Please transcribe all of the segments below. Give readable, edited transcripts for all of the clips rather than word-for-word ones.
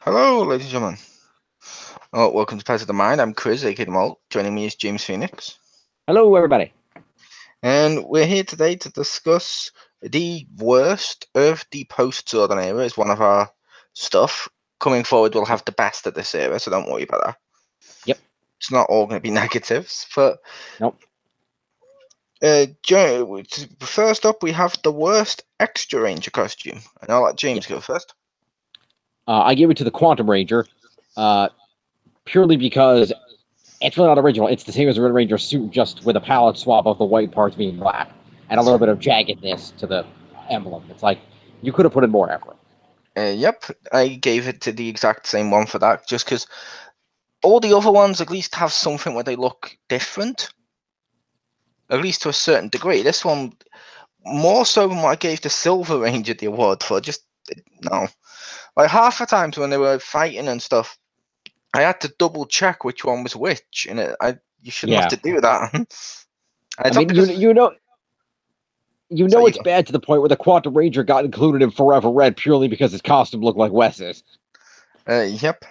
Hello, ladies and gentlemen. Oh, welcome to Pets of the Mind. I'm Chriz, aka Malt. Joining me is James Phoenix. Hello, everybody. And we're here today to discuss the worst of the Post Zordon Era is one of our stuff. Coming forward, we'll have the best of this era, so don't worry about that. Yep. It's not all going to be negatives, but... Nope. First up, we have the worst extra Ranger costume. And I'll let James go first. I gave it to the Quantum Ranger, purely because it's really not original. It's the same as the Red Ranger suit, just with a palette swap of the white parts being black, and a little bit of jaggedness to the emblem. It's like, you could have put in more effort. Yep, I gave it to the exact same one for that, just because all the other ones at least have something where they look different, at least to a certain degree. This one, more so than what I gave the Silver Ranger the award for, just no. Like half the times when they were fighting and stuff, I had to double check which one was which, and you shouldn't have to do that. I mean, you know it's bad to the point where the Quantum Ranger got included in Forever Red purely because his costume looked like Wes's. Yep.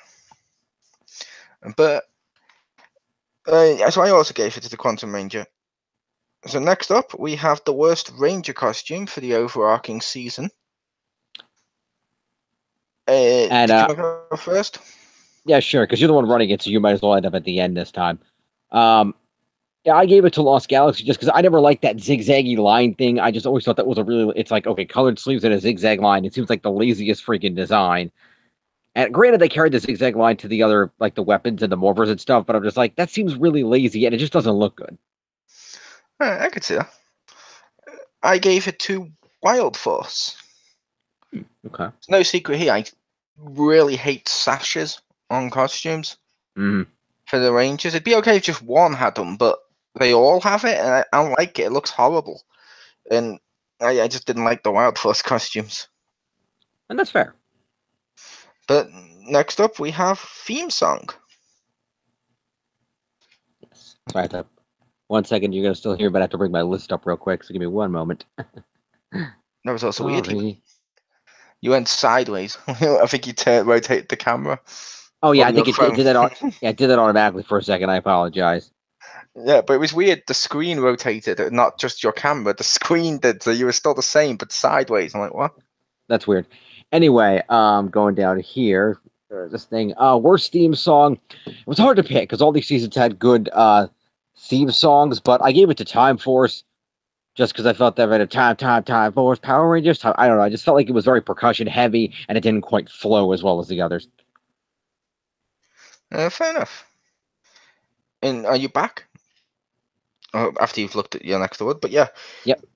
But so I also gave it to the Quantum Ranger. So next up, we have the worst Ranger costume for the overarching season. Did you want to go first? Yeah, sure, because you're the one running it, so you might as well end up at the end this time. Yeah, I gave it to Lost Galaxy just because I never liked that zigzaggy line thing. I just always thought that was it's like, okay, colored sleeves and a zigzag line. It seems like the laziest freaking design. And granted, they carried the zigzag line to the other, like the weapons and the morphers and stuff, but I'm just like, that seems really lazy and it just doesn't look good. I could see that. I gave it to Wild Force. Okay. It's no secret here. I really hate sashes on costumes for the Rangers. It'd be okay if just one had them, but they all have it, and I don't like it. It looks horrible. And I just didn't like the Wild Force costumes. And that's fair. But next up, we have theme song. Yes. Sorry, 1 second. You're going to still hear, but I have to bring my list up real quick, so give me one moment. That was also weird. You went sideways. I think you rotated the camera. Oh yeah, I think it did that. Yeah, it did that automatically for a second. I apologize. Yeah, but it was weird. The screen rotated, not just your camera. The screen did, so you were still the same, but sideways. I'm like, what? That's weird. Anyway, going down here, this thing. Worst theme song. It was hard to pick because all these seasons had good theme songs, but I gave it to Time Force just because I felt that at Time Force, Power Rangers. I don't know. I just felt like it was very percussion heavy and it didn't quite flow as well as the others. Fair enough. And are you back? After you've looked at your next award, but yeah. Yep.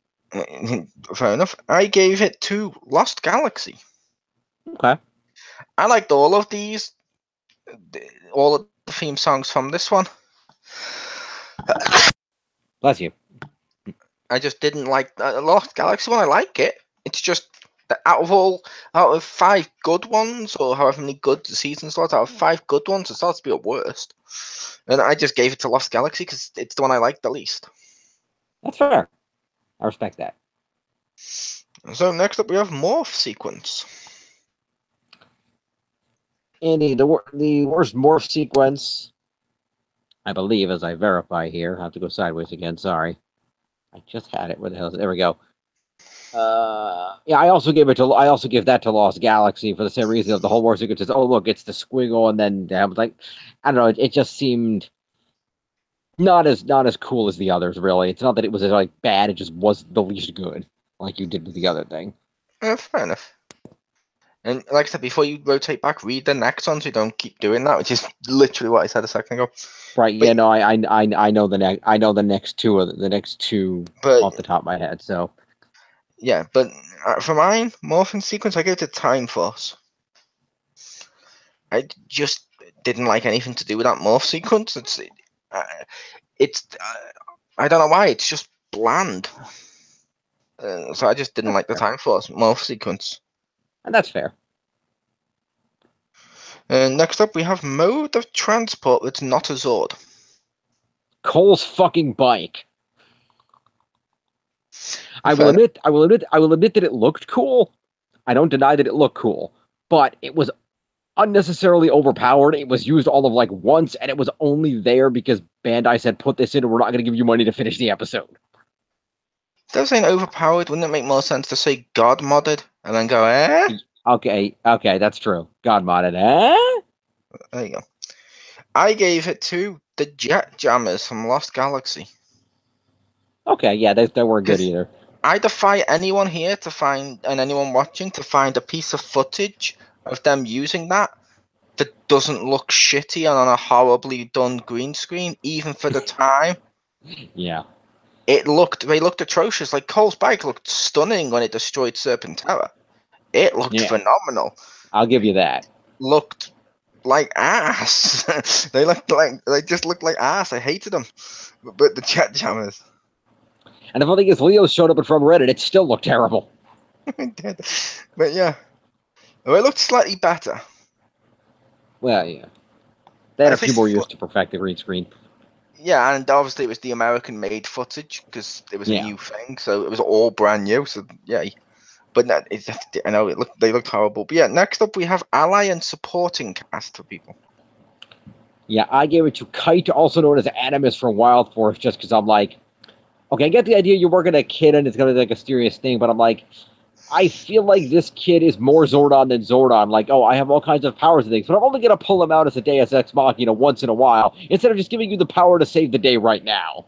Fair enough. I gave it to Lost Galaxy. Okay. I liked all of these, all of the theme songs from this one. Bless you. I just didn't like Lost Galaxy one. I like it. It's just that out of 5 good ones, or however many good season slots, out of 5 good ones, it starts to be a worst. And I just gave it to Lost Galaxy because it's the one I liked the least. That's fair. I respect that. So next up we have Morph Sequence. Andy, the worst morph sequence, I believe, as I verify here. I have to go sideways again. Sorry. I just had it. Where the hell is it? There we go. Yeah, I also give that to Lost Galaxy for the same reason of the whole war sequence is, oh look, it's the squiggle, and then I was like, I don't know, it just seemed not as cool as the others. Really, it's not that it was like bad; it just was the least good, like you did with the other thing. Fair enough. And like I said, before you rotate back, read the next one so you don't keep doing that, which is literally what I said a second ago. Right? But, yeah, no, I know the next. I know the next two off the top of my head. So yeah, but for mine, morphing sequence, I go to Time Force. I just didn't like anything to do with that morph sequence. It's I don't know why. It's just bland. So I just didn't like the Time Force morph sequence. And that's fair. Next up, we have mode of transport that's not a Zord. Cole's fucking bike. I will admit that it looked cool. I don't deny that it looked cool, but it was unnecessarily overpowered. It was used all of like once, and it was only there because Bandai said, put this in, and we're not going to give you money to finish the episode. Instead of saying overpowered, wouldn't it make more sense to say God modded and then go, eh? Okay, that's true. God modded, eh? There you go. I gave it to the Jet Jammers from Lost Galaxy. Okay, yeah, they weren't good either. I defy anyone here to find, and anyone watching, to find a piece of footage of them using that doesn't look shitty and on a horribly done green screen, even for the time. Yeah. They looked atrocious. Like Cole's bike looked stunning when it destroyed Serpent Tower. It looked phenomenal. I'll give you that. Looked like ass. They just looked like ass. I hated them. But the Jet Jammers. And the funny thing is, Leo showed up from Reddit. It still looked terrible. It did. But yeah. Well, it looked slightly better. Well, yeah. They had a few more years to perfect the green screen. Yeah, and obviously it was the American-made footage because it was a new thing, so it was all brand new. So yeah, but I know they looked horrible. But yeah, next up we have ally and supporting cast for people. Yeah, I gave it to Kite, also known as Animus from Wild Force, just because I'm like, okay, I get the idea you're working a kid and it's gonna be like a serious thing, but I'm like, I feel like this kid is more Zordon than Zordon. Like, oh, I have all kinds of powers and things, but I'm only going to pull him out as a Deus Ex Machina once in a while, instead of just giving you the power to save the day right now.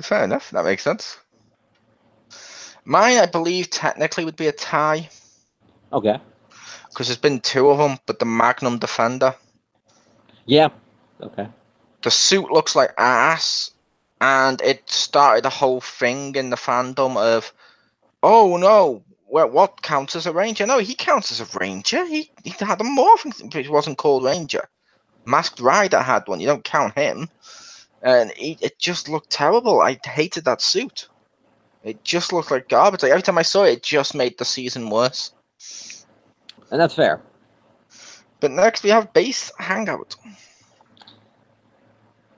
Fair enough. That makes sense. Mine, I believe, technically would be a tie. Okay. Because there's been two of them, but the Magnum Defender. Yeah. Okay. The suit looks like ass, and it started a whole thing in the fandom of, oh no, what counts as a ranger? No, he counts as a ranger. He had a morphing, but he wasn't called ranger. Masked Rider had one. You don't count him. And it just looked terrible. I hated that suit. It just looked like garbage. Like every time I saw it, it just made the season worse. And that's fair. But next we have Base Hangout.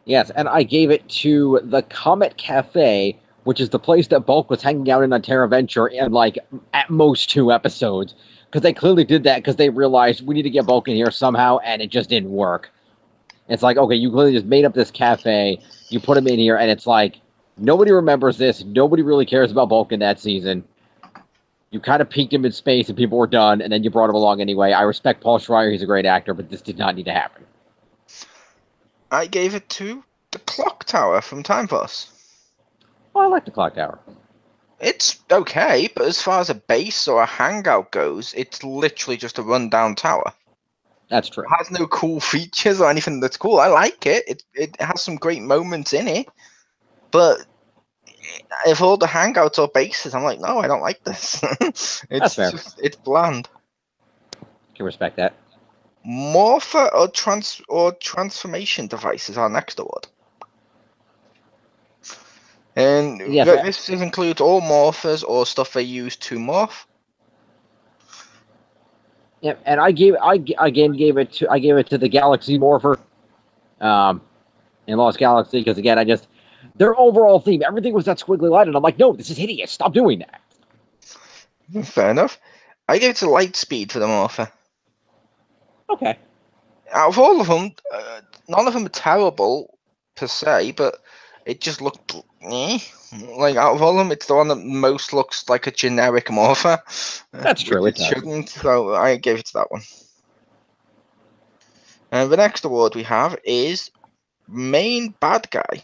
Yes, and I gave it to the Comet Cafe, which is the place that Bulk was hanging out in on Terra Venture in, like, at most 2 episodes. Because they clearly did that because they realized we need to get Bulk in here somehow, and it just didn't work. It's like, okay, you clearly just made up this cafe, you put him in here, and it's like, nobody remembers this, nobody really cares about Bulk in that season. You kind of peaked him in space and people were done, and then you brought him along anyway. I respect Paul Schreier, he's a great actor, but this did not need to happen. I gave it to the Clock Tower from Time Force. Oh, I like the Clock Tower. It's okay, but as far as a base or a hangout goes, it's literally just a rundown tower. That's true. It has no cool features or anything that's cool. I like it. It has some great moments in it, but if all the hangouts are bases, I'm like, no, I don't like this. That's fair. It's bland. Can respect that. Morpher or transformation device is our next award. And this includes all morphers or stuff they use to morph. Yeah, and I gave it to the Galaxy Morpher, in Lost Galaxy, because again, their overall theme, everything was that squiggly line, and I'm like, no, this is hideous. Stop doing that. Fair enough. I gave it to Lightspeed for the morpher. Okay. Out of all of them, none of them are terrible per se, but it just looked like out of all of them, it's the one that most looks like a generic morpher. That's true. It shouldn't, so I gave it to that one. And the next award we have is main bad guy.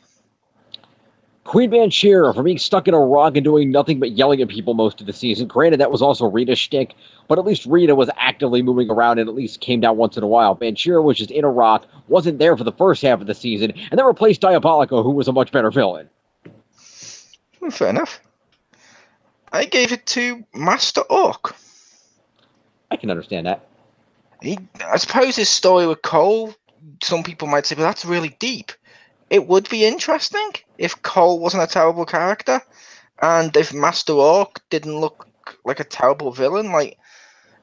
Queen Banshira for being stuck in a rock and doing nothing but yelling at people most of the season. Granted, that was also Rita's shtick, but at least Rita was actively moving around and at least came down once in a while. Banshira was just in a rock, wasn't there for the first half of the season, and then replaced Diabolico, who was a much better villain. Fair enough. I gave it to Master Orc. I can understand that. I suppose his story with Cole, some people might say, but that's really deep. It would be interesting if Cole wasn't a terrible character, and if Master Orc didn't look like a terrible villain. Like,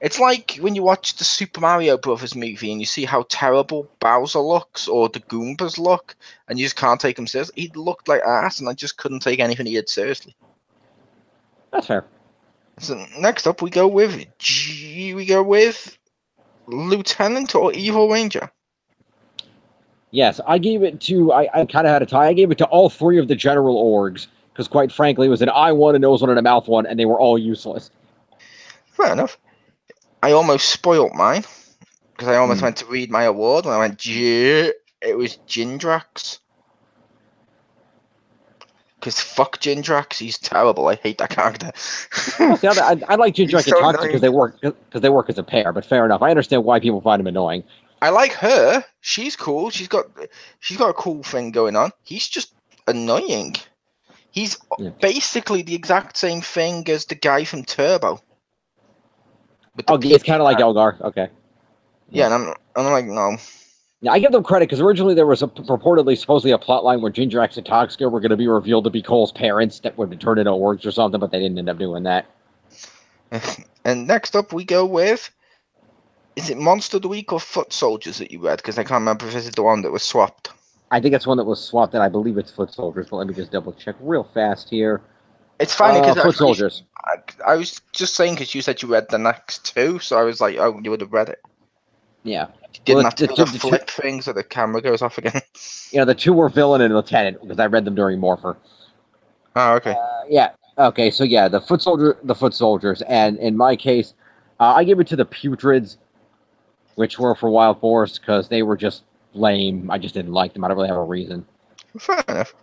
it's like when you watch the Super Mario Brothers movie and you see how terrible Bowser looks or the Goombas look, and you just can't take him seriously. He looked like ass, and I just couldn't take anything he did seriously. That's fair. So next up, we go with Lieutenant or Evil Ranger? Yes, I gave it to. I kind of had a tie. I gave it to all three of the general orgs because, quite frankly, it was an eye one, a nose one, and a mouth one, and they were all useless. Fair enough. I almost spoilt mine because I almost Hmm. went to read my award and I went, it was Jindrax. Because fuck Jindrax, he's terrible. I hate that character. Well, see, I like He's Jinjak and so Toxic annoying. because they work as a pair. But fair enough. I understand why people find him annoying. I like her. She's cool. She's got a cool thing going on. He's just annoying. He's Yeah. basically the exact same thing as the guy from Turbo. With the Oh, it's kind of like Elgar. Okay. Yeah, and I'm like, no. Yeah, I give them credit because originally there was purportedly, supposedly a plot line where Jindrax and Toxic were going to be revealed to be Cole's parents that would turn into orgs or something, but they didn't end up doing that. And next up we go with, is it Monster of the Week or Foot Soldiers that you read? Because I can't remember if it's the one that was swapped. I think it's one that was swapped, and I believe it's Foot Soldiers, but let me just double check real fast here. It's funny because Foot Soldiers. I was just saying because you said you read the next two, so I was like, oh, you would have read it. Yeah. You didn't have to do the flip thing so the camera goes off again. Yeah, the two were Villain and Lieutenant because I read them during Morpher. Oh, okay. Yeah. Okay, so yeah, the Foot Soldiers, and in my case, I give it to the Putrids, which were for Wild Force because they were just lame. I just didn't like them. I don't really have a reason. Fair enough.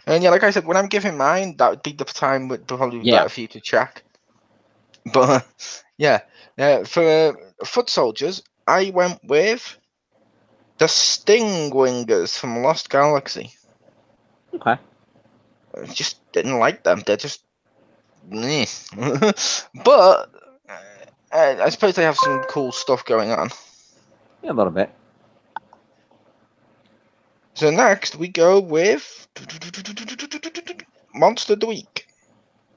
And yeah, like I said, when I'm giving mine, that would be the time would probably be better for you to check. But yeah, for Foot Soldiers, I went with the Stingwingers from Lost Galaxy. Okay. I just didn't like them. They're just, but I suppose they have some cool stuff going on. Yeah, a little bit. So next we go with Monster of the Week.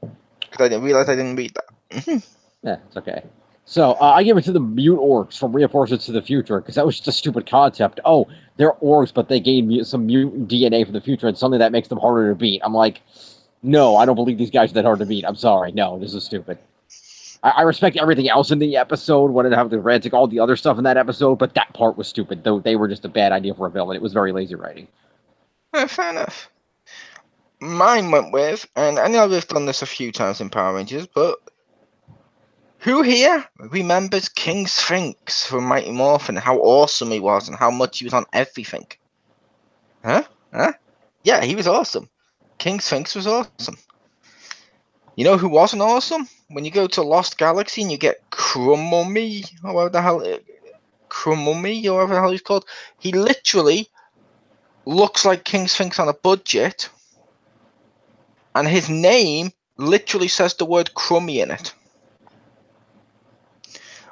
Because I didn't realize I didn't read that. Yeah, it's okay. So I give it to the Mute Orcs from Reinforcements to the Future because that was just a stupid concept. Oh, they're orcs, but they gain some mutant DNA from the future and something that makes them harder to beat. I'm like, no, I don't believe these guys are that hard to beat. I'm sorry. No, this is stupid. I respect everything else in the episode, when it have the Rantic, all the other stuff in that episode, but that part was stupid. Though they were just a bad idea for a villain. It was very lazy writing. Fair enough. Mine went with, and I know we've done this a few times in Power Rangers, but who here remembers King Sphinx from Mighty Morphin, how awesome he was and how much he was on everything? Huh? Yeah, he was awesome. King Sphinx was awesome. You know who wasn't awesome? When you go to Lost Galaxy and you get Crummy, or whatever the hell, Crummy, or whatever the hell he's called. He literally looks like King Sphinx on a budget, and his name literally says the word crummy in it.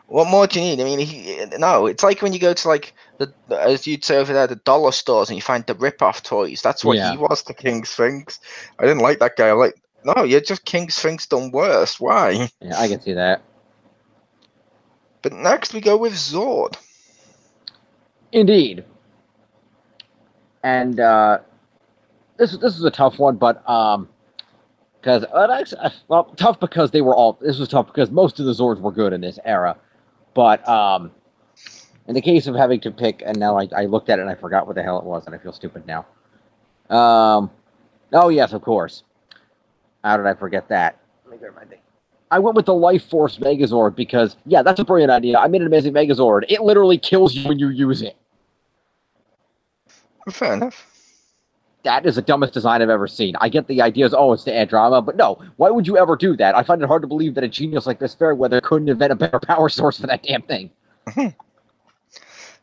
What more do you need? I mean, no, it's like when you go to, like, as you'd say over there, the dollar stores, and you find the rip-off toys. That's what he was to King Sphinx. I didn't like that guy. I'm like, no, you're just King Sphinx done worse. Why? Yeah, I can see that. But next we go with Zord. Indeed. And this is a tough one, but because tough because they were all. This was tough because most of the Zords were good in this era, but in the case of having to pick, and now I looked at it and I forgot what the hell it was, and I feel stupid now. Oh yes, of course. How did I forget that? Let me grab my thing. I went with the Life Force Megazord because, yeah, that's a brilliant idea. I made an amazing Megazord. It literally kills you when you use it. Fair enough. That is the dumbest design I've ever seen. I get the ideas, oh, it's to add drama, but no. Why would you ever do that? I find it hard to believe that a genius like this Fairweather couldn't invent a better power source for that damn thing.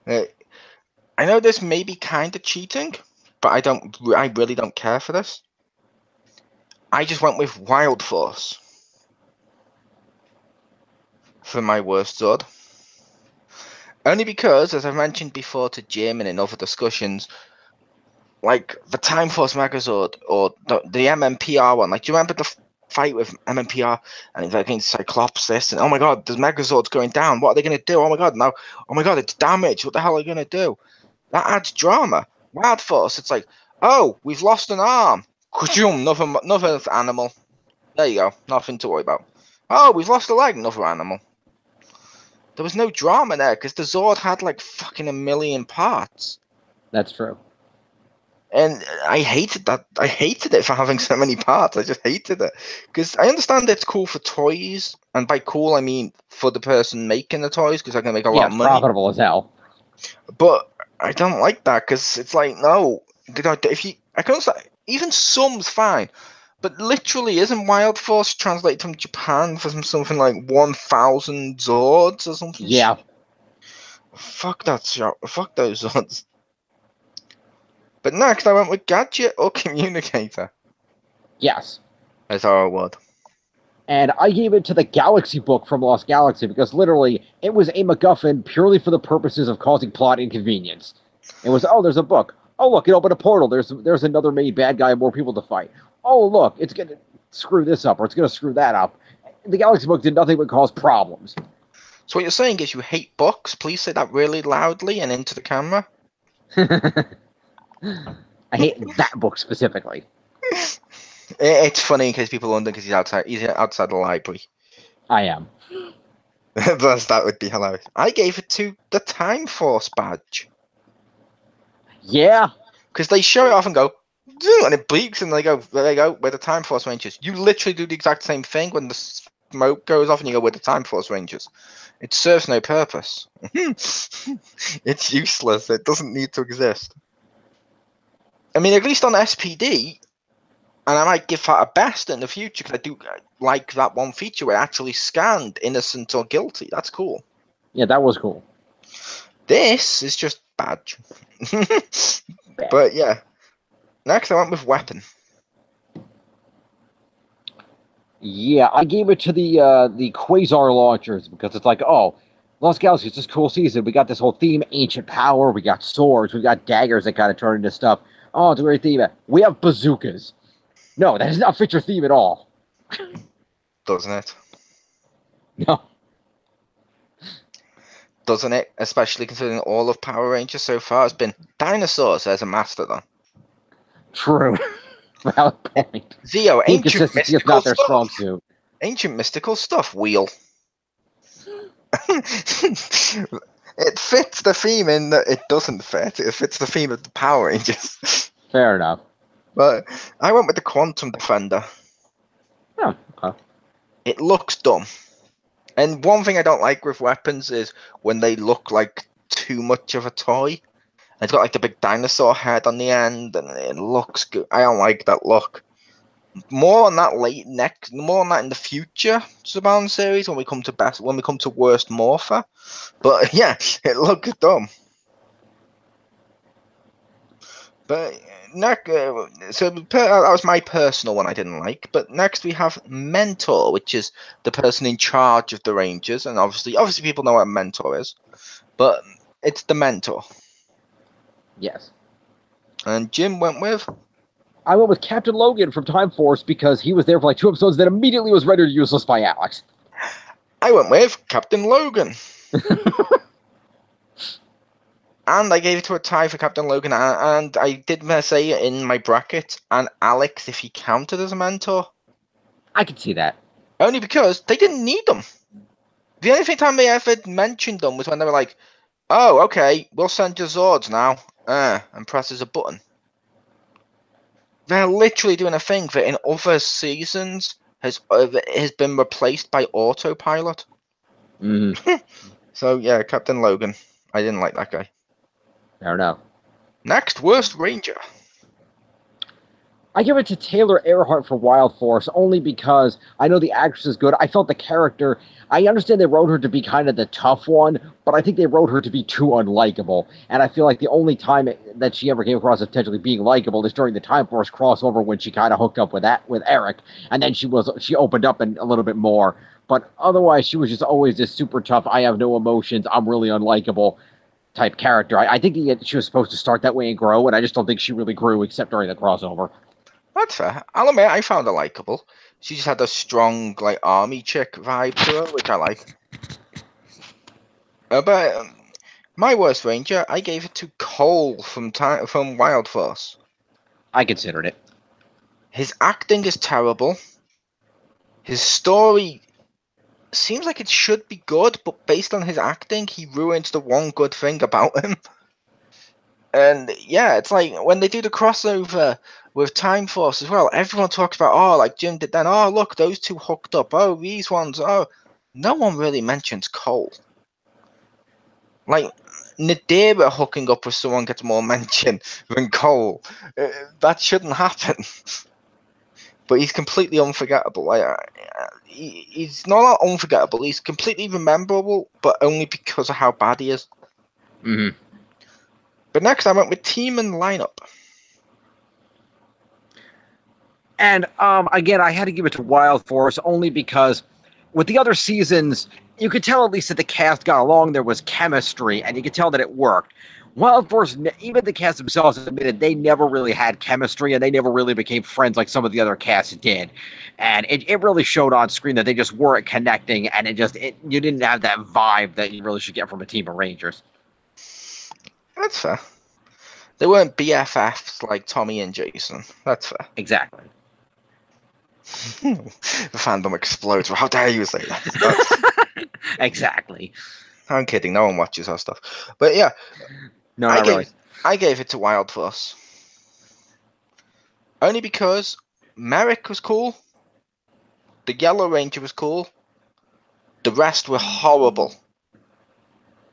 I know this may be kind of cheating, but I really don't care for this. I just went with Wild Force for my worst Zord. Only because, as I mentioned before to Jim and in other discussions, like the Time Force Megazord or the MMPR one, like, do you remember the fight with MMPR and it's against Cyclops this, and oh my god, the Megazord's going down, what are they going to do? Oh my god, now, oh my god, it's damaged, what the hell are they going to do? That adds drama. Wild Force, it's like, oh, we've lost an arm. Another animal. There you go, nothing to worry about. Oh, we've lost a leg, another animal. There was no drama there because the Zord had like fucking a million parts. That's true. And I hated that. I hated it for having so many parts. I just hated it. Because I understand it's cool for toys. And by cool, I mean for the person making the toys, because I can make a lot Yeah, of it's money. profitable as hell. But I don't like that, because it's like, no. If you, I can also, even some's fine. But literally, isn't Wild Force translated from Japan for something like 1,000 Zords or something? Yeah. Fuck that shot. Fuck those Zords. But next, I went with Gadget or Communicator Yes. as our award. And I gave it to the Galaxy book from Lost Galaxy because literally it was a MacGuffin purely for the purposes of causing plot inconvenience. It was, oh, there's a book. Oh, look, it opened a portal. There's another main bad guy and more people to fight. Oh, look, it's going to screw this up or it's going to screw that up. The Galaxy book did nothing but cause problems. So what you're saying is you hate books? Please say that really loudly and into the camera. I hate that book specifically. It's funny in case people wonder because he's outside the library. I am. That would be hilarious. I gave it to the Time Force badge. Yeah. Because they show it off and go, and it bleeps, and they go, there they go, we're the Time Force Rangers. You literally do the exact same thing when the smoke goes off and you go, we're the Time Force Rangers. It serves no purpose. It's useless. It doesn't need to exist. I mean, at least on SPD, and I might give that a best in the future because I do like that one feature where it actually scanned innocent or guilty. That's cool. Yeah, that was cool. This is just badge. But yeah. Next, I went with weapon. Yeah, I gave it to the Quasar launchers because it's like, oh, Lost Galaxy is this cool season. We got this whole theme, ancient power. We got swords. We got daggers that kind of turn into stuff. Oh, it's a great theme. We have bazookas. No, that does not fit your theme at all. Doesn't it? No. Doesn't it? Especially considering all of Power Rangers so far has been dinosaurs as a mastodon. True. Valid point. Zeo, Theme ancient consistency is mystical not their stuff. strong suit. Ancient mystical stuff. Wheel. It fits the theme in that it doesn't fit. It fits the theme of the Power Rangers. Fair enough. But I went with the Quantum Defender. Oh, okay. It looks dumb. And one thing I don't like with weapons is when they look like too much of a toy. It's got like the big dinosaur head on the end, and it looks good. I don't like that look. More on that more on that in the future Saban series when we come to worst Morpher. But yeah, it looks dumb. But next, that was my personal one I didn't like. But next we have Mentor, which is the person in charge of the Rangers, and obviously people know what a mentor is, but it's the mentor. Yes. And Jim went with. I went with Captain Logan from Time Force because he was there for like 2 episodes, then immediately was rendered useless by Alex. I went with Captain Logan. And I gave it to a tie for Captain Logan, and I did say it in my bracket, and Alex if he counted as a mentor. I can see that. Only because they didn't need them. The only time they ever mentioned them was when they were like, oh, okay, we'll send your Zords now, and presses a button. They're literally doing a thing that in other seasons has been replaced by autopilot. So yeah, Captain Logan. I didn't like that guy. Fair enough. Next, worst Ranger. I give it to Taylor Earhart for Wild Force only because I know the actress is good. I felt the character. I understand they wrote her to be kind of the tough one, but I think they wrote her to be too unlikable. And I feel like the only time that she ever came across as potentially being likable is during the Time Force crossover when she kind of hooked up with Eric, and then she opened up a little bit more. But otherwise, she was just always this super tough. I have no emotions. I'm really unlikable type character. I think she was supposed to start that way and grow, and I just don't think she really grew except during the crossover. That's fair. I'll admit, I found her likable. She just had a strong, like, army chick vibe to her, which I like. But my worst Ranger, I gave it to Cole from Wild Force. I considered it. His acting is terrible. His story seems like it should be good, but based on his acting, he ruins the one good thing about him. And yeah, it's like when they do the crossover with Time Force as well, everyone talks about, oh, like Jim did then, oh, look, those two hooked up, oh, these ones, oh. No one really mentions Cole. Like, Nadira hooking up with someone gets more mention than Cole. That shouldn't happen. But he's completely unforgettable. He's not unforgettable, he's completely rememberable, but only because of how bad he is. Mm-hmm. But next I went with team and lineup. And again, I had to give it to Wild Force only because with the other seasons, you could tell at least that the cast got along. There was chemistry, and you could tell that it worked. Wild Force, even the cast themselves admitted they never really had chemistry, and they never really became friends like some of the other casts did. And it really showed on screen that they just weren't connecting, and you didn't have that vibe that you really should get from a team of Rangers. That's fair. They weren't BFFs like Tommy and Jason. That's fair. Exactly. The fandom explodes. How dare you say that? Exactly. I'm kidding. No one watches our stuff. But yeah, No, not really. I gave it to Wild Force. Only because Merrick was cool. The Yellow Ranger was cool. The rest were horrible.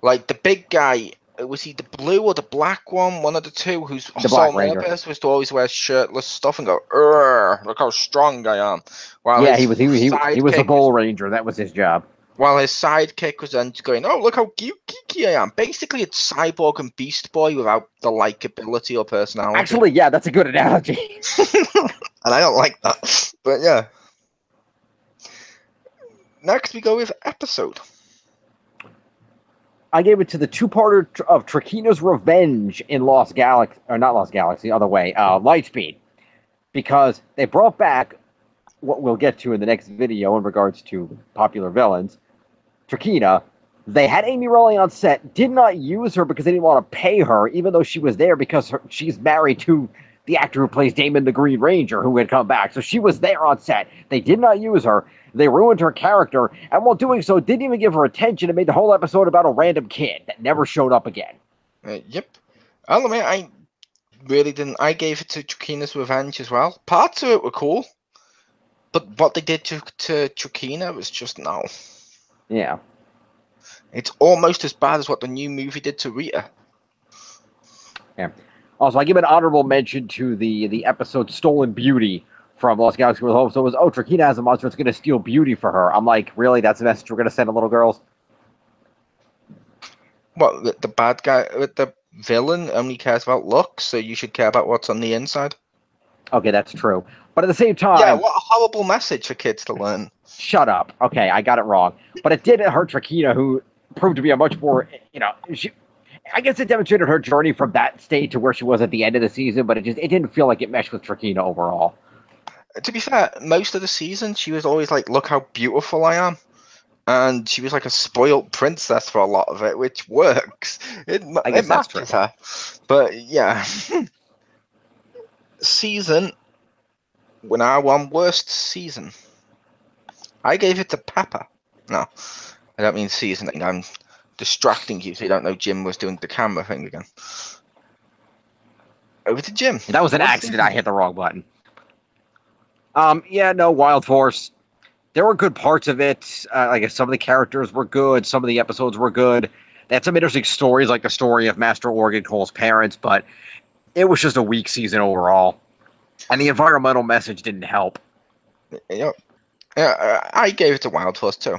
Like the big guy, was he the blue or the black one? One of the two whose sole purpose was to always wear shirtless stuff and go, look how strong I am. While yeah, he was the Bull Ranger. That was his job. While his sidekick was then going, oh, look how geeky I am. Basically, it's Cyborg and Beast Boy without the likability or personality. Actually, yeah, that's a good analogy. And I don't like that. But yeah. Next, we go with episode. I gave it to the two-parter of Trakeena's Revenge in Lost Galaxy, or not Lost Galaxy, other way, Lightspeed. Because they brought back what we'll get to in the next video in regards to popular villains, Trakeena. They had Amy Rowley on set, did not use her because they didn't want to pay her, even though she was there because she's married to the actor who plays Damon the Green Ranger, who had come back. So she was there on set. They did not use her. They ruined her character, and while doing so, didn't even give her attention and made the whole episode about a random kid that never showed up again. Yep. I'll admit, I really didn't. I gave it to Trakeena's Revenge as well. Parts of it were cool, but what they did to Trakeena was just no. Yeah. It's almost as bad as what the new movie did to Rita. Yeah. Also, I give an honorable mention to the episode Stolen Beauty from Lost Galaxy with Hope. So it was, Trakeena has a monster that's going to steal beauty for her. I'm like, really? That's the message we're going to send to little girls? What, the bad guy, the villain only cares about looks, so you should care about what's on the inside? Okay, that's true. But at the same time... Yeah, what a horrible message for kids to learn. Shut up. Okay, I got it wrong. But it did hurt Trakeena, who proved to be a much more, I guess it demonstrated her journey from that state to where she was at the end of the season, but it didn't feel like it meshed with Trakeena overall. To be fair, most of the season, she was always like, look how beautiful I am. And she was like a spoiled princess for a lot of it, which works. It matches her. But yeah. Season, when I won worst season, I gave it to Pepper. No, I don't mean seasoning. I'm distracting you so you don't know Jim was doing the camera thing again. Over to Jim. That was an accident. I hit the wrong button. Yeah, no, Wild Force. There were good parts of it. Like some of the characters were good. Some of the episodes were good. They had some interesting stories, like the story of Master Organ Cole's parents, but it was just a weak season overall. And the environmental message didn't help. Yeah, I gave it to Wild Force too.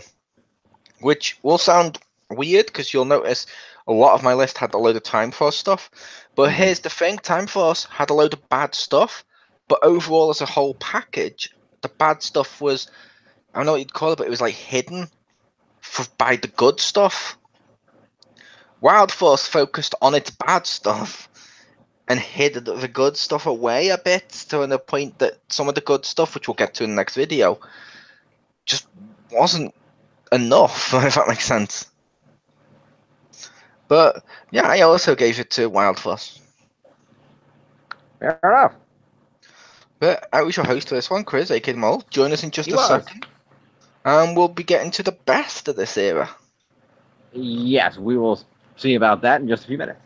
Which will sound weird, because you'll notice a lot of my list had a load of Time Force stuff. But here's the thing, Time Force had a load of bad stuff, but overall as a whole package, the bad stuff was, I don't know what you'd call it, but it was like hidden by the good stuff. Wild Force focused on its bad stuff and hid the good stuff away a bit, to the point that some of the good stuff, which we'll get to in the next video, just wasn't enough, if that makes sense. But yeah, I also gave it to Wild Force. Fair enough. But I was your host for this one, Chriz, aka Mole. Join us in just a second And we'll be getting to the best of this era. Yes, we will see about that in just a few minutes.